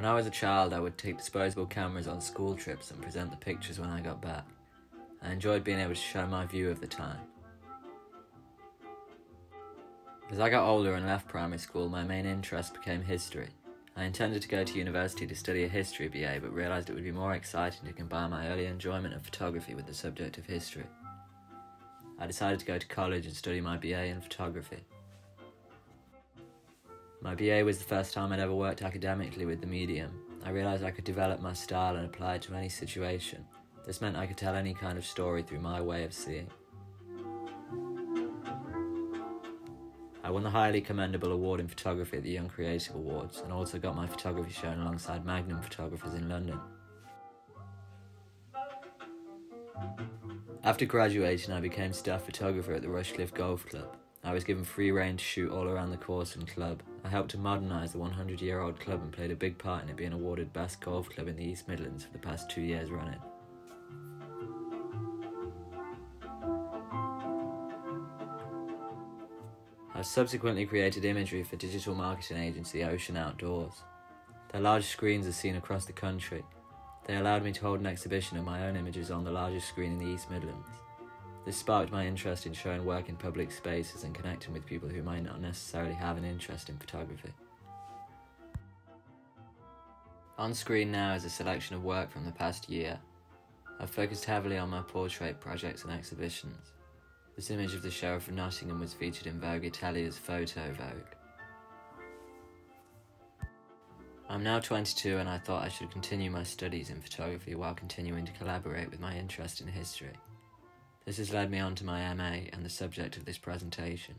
When I was a child, I would take disposable cameras on school trips and present the pictures when I got back. I enjoyed being able to show my view of the time. As I got older and left primary school, my main interest became history. I intended to go to university to study a history BA, but realised it would be more exciting to combine my early enjoyment of photography with the subject of history. I decided to go to college and study my BA in photography. My BA was the first time I'd ever worked academically with the medium. I realised I could develop my style and apply it to any situation. This meant I could tell any kind of story through my way of seeing. I won the highly commendable award in photography at the Young Creative Awards, and also got my photography shown alongside Magnum photographers in London. After graduating, I became staff photographer at the Rushcliffe Golf Club. I was given free rein to shoot all around the course and club. I helped to modernise the 100-year-old club and played a big part in it being awarded Best Golf Club in the East Midlands for the past 2 years running. I subsequently created imagery for digital marketing agency Ocean Outdoors. Their large screens are seen across the country. They allowed me to hold an exhibition of my own images on the largest screen in the East Midlands. This sparked my interest in showing work in public spaces and connecting with people who might not necessarily have an interest in photography. On screen now is a selection of work from the past year. I've focused heavily on my portrait projects and exhibitions. This image of the Sheriff of Nottingham was featured in Vogue Italia's Photo Vogue. I'm now 22 and I thought I should continue my studies in photography while continuing to collaborate with my interest in history. This has led me on to my MA and the subject of this presentation.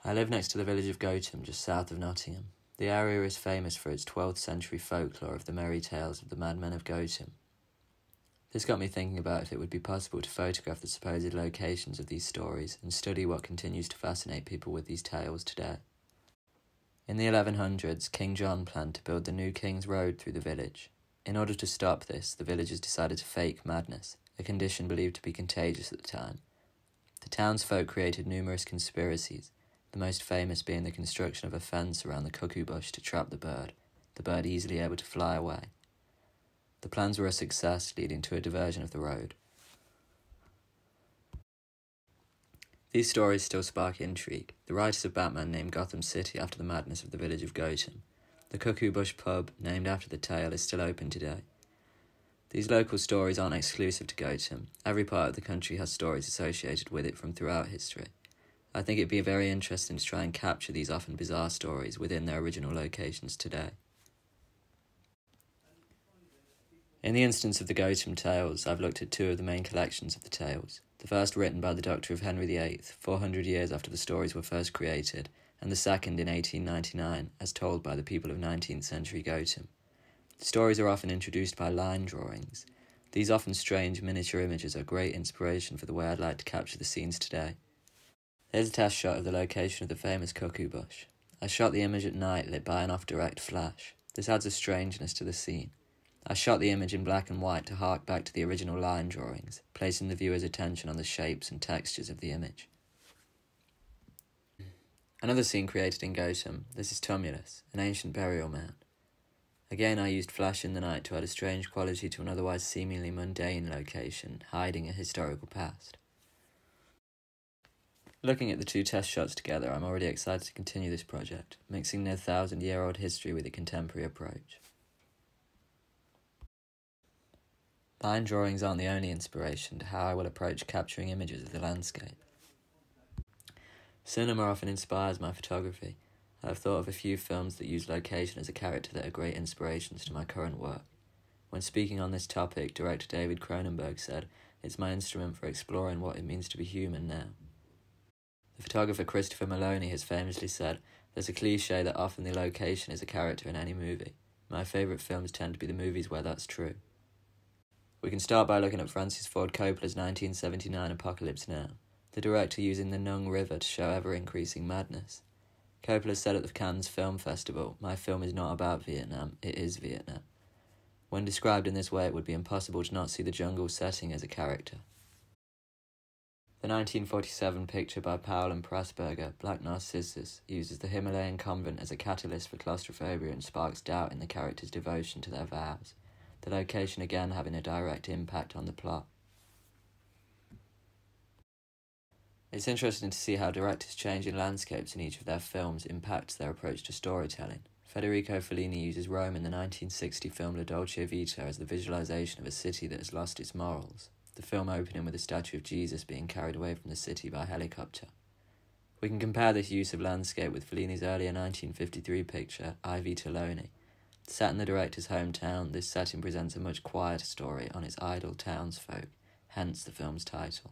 I live next to the village of Gotham, just south of Nottingham. The area is famous for its 12th century folklore of the merry tales of the madmen of Gotham. This got me thinking about if it would be possible to photograph the supposed locations of these stories and study what continues to fascinate people with these tales today. In the 1100s, King John planned to build the new King's Road through the village. In order to stop this, the villagers decided to fake madness, a condition believed to be contagious at the time. The townsfolk created numerous conspiracies, the most famous being the construction of a fence around the cuckoo bush to trap the bird easily able to fly away. The plans were a success, leading to a diversion of the road. These stories still spark intrigue. The writers of Batman named Gotham City after the madness of the village of Gotham. The Cuckoo Bush pub, named after the tale, is still open today. These local stories aren't exclusive to Gotham. Every part of the country has stories associated with it from throughout history. I think it'd be very interesting to try and capture these often bizarre stories within their original locations today. In the instance of the Gotham tales, I've looked at two of the main collections of the tales. The first written by the Doctor of Henry VIII, 400 years after the stories were first created, and the second in 1899, as told by the people of 19th century Gotham. The stories are often introduced by line drawings. These often strange miniature images are great inspiration for the way I'd like to capture the scenes today. Here's a test shot of the location of the famous Cuckoo Bush. I shot the image at night lit by an off-direct flash. This adds a strangeness to the scene. I shot the image in black and white to hark back to the original line drawings, placing the viewer's attention on the shapes and textures of the image. Another scene created in Gotham. This is Tumulus, an ancient burial mound. Again, I used flash in the night to add a strange quality to an otherwise seemingly mundane location, hiding a historical past. Looking at the two test shots together, I'm already excited to continue this project, mixing the 1,000-year-old history with a contemporary approach. Line drawings aren't the only inspiration to how I will approach capturing images of the landscape. Cinema often inspires my photography. I have thought of a few films that use location as a character that are great inspirations to my current work. When speaking on this topic, director David Cronenberg said, "It's my instrument for exploring what it means to be human now." The photographer Christopher Maloney has famously said, "There's a cliche that often the location is a character in any movie. My favourite films tend to be the movies where that's true." We can start by looking at Francis Ford Coppola's 1979 Apocalypse Now, the director using the Nung River to show ever-increasing madness. Coppola said at the Cannes Film Festival, "My film is not about Vietnam, it is Vietnam." When described in this way, it would be impossible to not see the jungle setting as a character. The 1947 picture by Powell and Pressburger, Black Narcissus, uses the Himalayan convent as a catalyst for claustrophobia and sparks doubt in the characters' devotion to their vows, the location again having a direct impact on the plot. It's interesting to see how directors' change in landscapes in each of their films impacts their approach to storytelling. Federico Fellini uses Rome in the 1960 film La Dolce Vita as the visualization of a city that has lost its morals, the film opening with a statue of Jesus being carried away from the city by helicopter. We can compare this use of landscape with Fellini's earlier 1953 picture, I Vitelloni. Set in the director's hometown, this setting presents a much quieter story on its idle townsfolk, hence the film's title.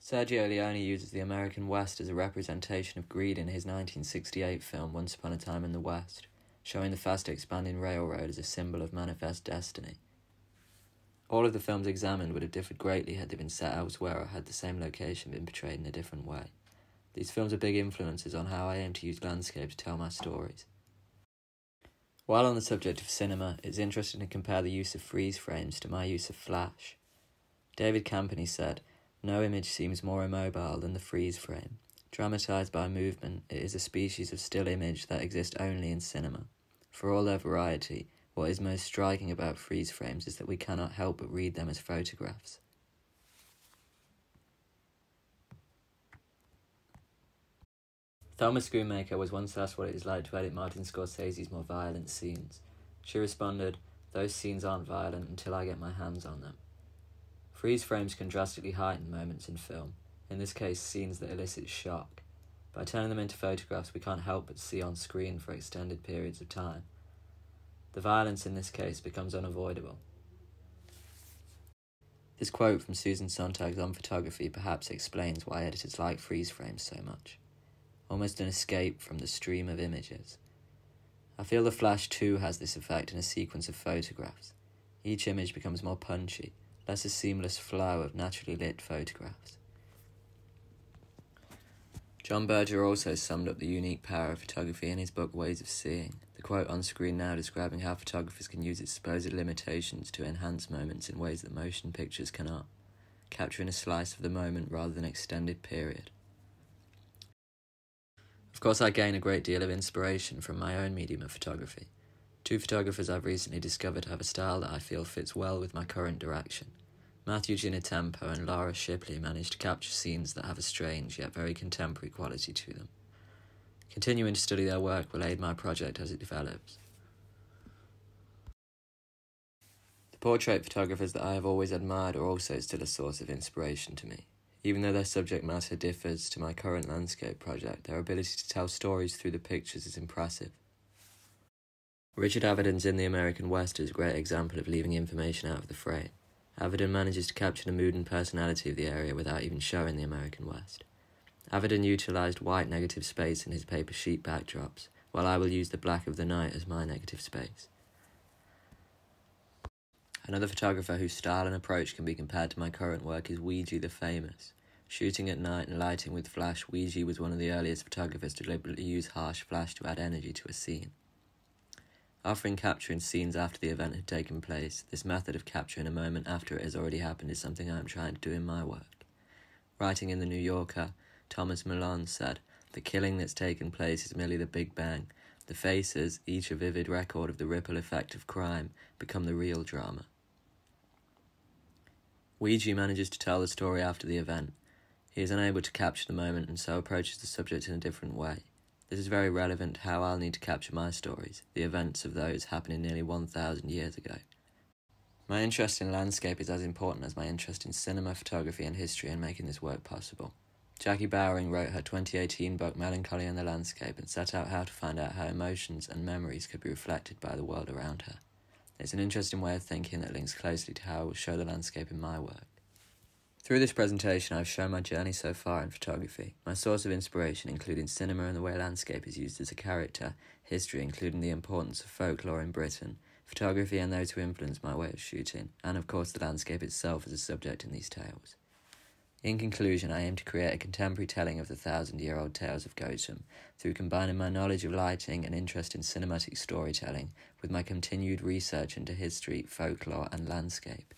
Sergio Leone uses the American West as a representation of greed in his 1968 film Once Upon a Time in the West, showing the fast-expanding railroad as a symbol of manifest destiny. All of the films examined would have differed greatly had they been set elsewhere or had the same location been portrayed in a different way. These films are big influences on how I aim to use landscape to tell my stories. While on the subject of cinema, it's interesting to compare the use of freeze frames to my use of flash. David Campany said, "No image seems more immobile than the freeze frame. Dramatized by movement, it is a species of still image that exists only in cinema. For all their variety, what is most striking about freeze frames is that we cannot help but read them as photographs." Thelma Schoonmaker was once asked what it is like to edit Martin Scorsese's more violent scenes. She responded, "Those scenes aren't violent until I get my hands on them." Freeze frames can drastically heighten moments in film, in this case scenes that elicit shock. By turning them into photographs we can't help but see on screen for extended periods of time. The violence in this case becomes unavoidable. This quote from Susan Sontag's On Photography perhaps explains why editors like freeze frames so much. Almost an escape from the stream of images. I feel the flash too has this effect in a sequence of photographs. Each image becomes more punchy, less a seamless flow of naturally lit photographs. John Berger also summed up the unique power of photography in his book Ways of Seeing, the quote on screen now describing how photographers can use its supposed limitations to enhance moments in ways that motion pictures cannot, capturing a slice of the moment rather than an extended period. Of course, I gain a great deal of inspiration from my own medium of photography. Two photographers I've recently discovered have a style that I feel fits well with my current direction. Matthew Ginatempo and Laura Shipley managed to capture scenes that have a strange yet very contemporary quality to them. Continuing to study their work will aid my project as it develops. The portrait photographers that I have always admired are also still a source of inspiration to me. Even though their subject matter differs to my current landscape project, their ability to tell stories through the pictures is impressive. Richard Avedon's In the American West is a great example of leaving information out of the frame. Avedon manages to capture the mood and personality of the area without even showing the American West. Avedon utilised white negative space in his paper sheet backdrops, while I will use the black of the night as my negative space. Another photographer whose style and approach can be compared to my current work is Ouija the Famous. Shooting at night and lighting with flash, Ouija was one of the earliest photographers to deliberately use harsh flash to add energy to a scene. Offering capturing scenes after the event had taken place, this method of capturing a moment after it has already happened is something I am trying to do in my work. Writing in The New Yorker, Thomas Malone said, "The killing that's taken place is merely the Big Bang. The faces, each a vivid record of the ripple effect of crime, become the real drama." Ouija manages to tell the story after the event. He is unable to capture the moment and so approaches the subject in a different way. This is very relevant to how I'll need to capture my stories, the events of those happening nearly 1,000 years ago. My interest in landscape is as important as my interest in cinema, photography and history in making this work possible. Jackie Bowering wrote her 2018 book Melancholy and the Landscape and set out how to find out how emotions and memories could be reflected by the world around her. It's an interesting way of thinking that links closely to how I will show the landscape in my work. Through this presentation, I've shown my journey so far in photography, my source of inspiration including cinema and the way landscape is used as a character, history including the importance of folklore in Britain, photography and those who influence my way of shooting, and of course the landscape itself as a subject in these tales. In conclusion, I aim to create a contemporary telling of the 1,000-year-old tales of Gotham through combining my knowledge of lighting and interest in cinematic storytelling with my continued research into history, folklore and landscape.